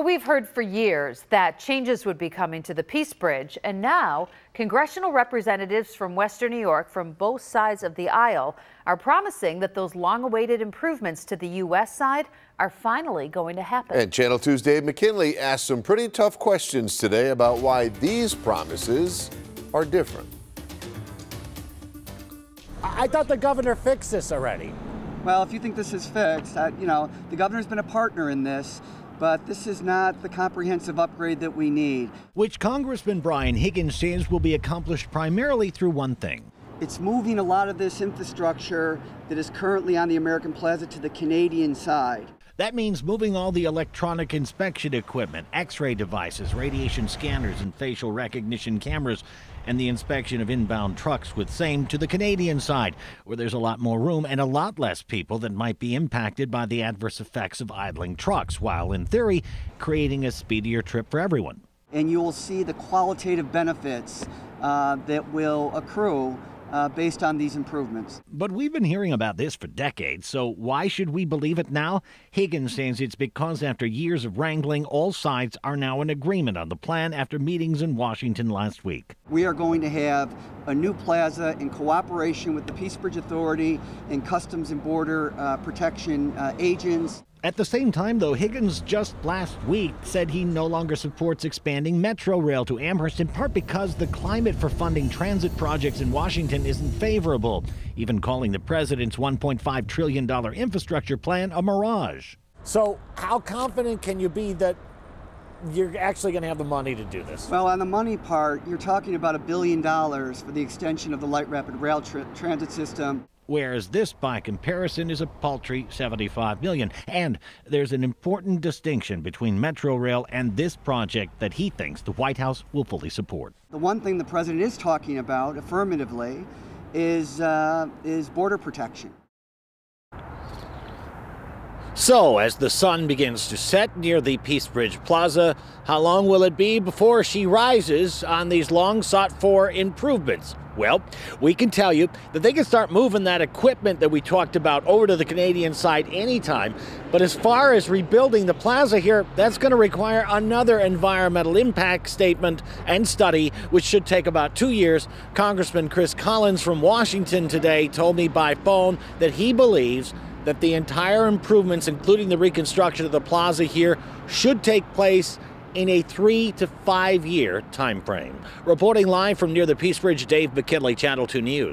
We've heard for years that changes would be coming to the Peace Bridge, and now congressional representatives from Western New York from both sides of the aisle are promising that those long-awaited improvements to the U.S. side are finally going to happen. And Channel 2's Dave McKinley asked some pretty tough questions today about why these promises are different. I thought the governor fixed this already. Well, if you think this is fixed, the governor's been a partner in this. But this is not the comprehensive upgrade that we need. Which Congressman Brian Higgins says will be accomplished primarily through one thing. It's moving a lot of this infrastructure that is currently on the American Plaza to the Canadian side. That means moving all the electronic inspection equipment, X-ray devices, radiation scanners, and facial recognition cameras, and the inspection of inbound trucks with same to the Canadian side, where there's a lot more room and a lot less people that might be impacted by the adverse effects of idling trucks, while in theory, creating a speedier trip for everyone. And you will see the qualitative benefits that will accrue based on these improvements. But we've been hearing about this for decades, so why should we believe it now? Higgins says it's because after years of wrangling, all sides are now in agreement on the plan after meetings in Washington last week. We are going to have a new plaza in cooperation with the Peace Bridge Authority and Customs and Border Protection agents. At the same time, though, Higgins just last week said he no longer supports expanding Metro Rail to Amherst, in part because the climate for funding transit projects in Washington isn't favorable, even calling the president's $1.5 trillion infrastructure plan a mirage. So how confident can you be that you're actually going to have the money to do this? Well, on the money part, you're talking about $1 billion for the extension of the light rapid rail transit system. Whereas this, by comparison, is a paltry $75 million. And there's an important distinction between Metro Rail and this project that he thinks the White House will fully support. The one thing the president is talking about affirmatively is border protection. So, as the sun begins to set near the Peace Bridge Plaza, how long will it be before she rises on these long-sought-for improvements? Well, we can tell you that they can start moving that equipment that we talked about over to the Canadian side anytime. But as far as rebuilding the plaza here, that's going to require another environmental impact statement and study, which should take about 2 years. Congressman Chris Collins from Washington today told me by phone that he believes that the entire improvements, including the reconstruction of the plaza here, should take place in a 3 to 5 year time frame. Reporting live from near the Peace Bridge, Dave McKinley, Channel 2 News.